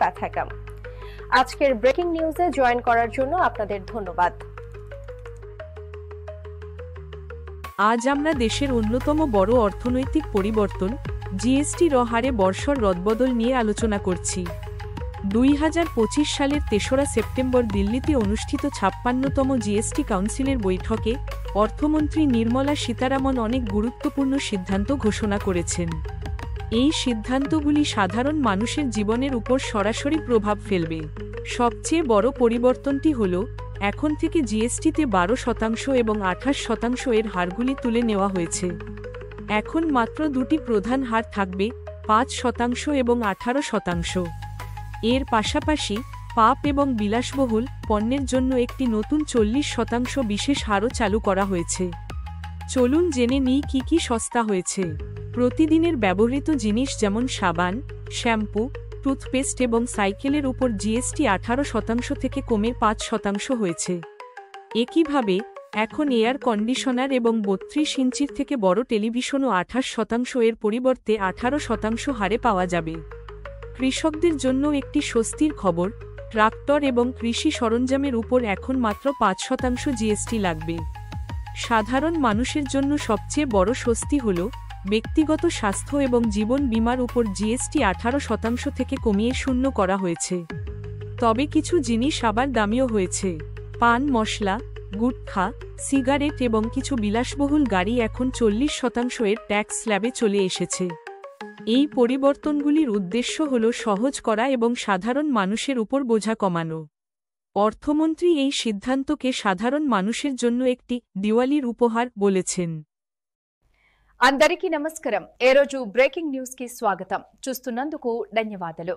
ব্যথাকাম। আজকের ব্রেকিং নিউজে জয়েন করার জন্য আপনাদের ধন্যবাদ। আজ আমরা দেশের অন্যতম বড় অর্থনৈতিক পরিবর্তন জিএসটি হারে বর্ষর রদবদল নিয়ে আলোচনা করছি। 2025 সালের 3রা সেপ্টেম্বর দিল্লিতে অনুষ্ঠিত 56তম জিএসটি কাউন্সিলের বৈঠকে অর্থমন্ত্রী নির্মলা সীতারামন অনেক গুরুত্বপূর্ণ সিদ্ধান্ত ঘোষণা করেছেন। এই সিদ্ধান্তগুলি সাধারণ মানুষের জীবনের উপর সরাসরি প্রভাব ফেলবে। সবচেয়ে বড় পরিবর্তনটি হল এখন থেকে জিএসটিতে 12% এবং 28% এর হারগুলি তুলে নেওয়া হয়েছে। এখন মাত্র দুটি প্রধান হার থাকবে, 5% এবং 18%। এর পাশাপাশি পাপ এবং বিলাসবহুল পণ্যের জন্য একটি নতুন 40% বিশেষ হারও চালু করা হয়েছে। চলুন জেনে নিই কি কি সস্তা হয়েছে। প্রতিদিনের ব্যবহৃত জিনিস যেমন সাবান, শ্যাম্পু, টুথপেস্ট এবং সাইকেলের উপর জিএসটি 18% থেকে কমে 5% হয়েছে। একইভাবে এখন এয়ার কন্ডিশনার এবং 32 ইঞ্চির থেকে বড় টেলিভিশনও 28% এর পরিবর্তে 18% হারে পাওয়া যাবে। কৃষকদের জন্য একটি স্বস্তির খবর, ট্রাক্টর এবং কৃষি সরঞ্জামের উপর এখন মাত্র 5% জিএসটি লাগবে। সাধারণ মানুষের জন্য সবচেয়ে বড় স্বস্তি হল ব্যক্তিগত স্বাস্থ্য এবং জীবন বীমার উপর জিএসটি 18% থেকে কমিয়ে 0 করা হয়েছে। তবে কিছু জিনিস আবার দামিও হয়েছে। পান মশলা, গুটখা, সিগারেট এবং কিছু বিলাসবহুল গাড়ি এখন 40% এর ট্যাক্স স্ল্যাবে চলে এসেছে। এই পরিবর্তনগুলির উদ্দেশ্য হল সহজ করা এবং সাধারণ মানুষের উপর বোঝা কমানো। অর্থমন্ত্রী এই সিদ্ধান্তকে সাধারণ মানুষের জন্য একটি দিওয়ালির উপহার বলেছেন। అందరికీ నమస్కారం। ఏ రోజు బ్రేకింగ్ న్యూస్ కి స్వాగతం. చూస్తున్నందుకు ధన్యవాదాలు.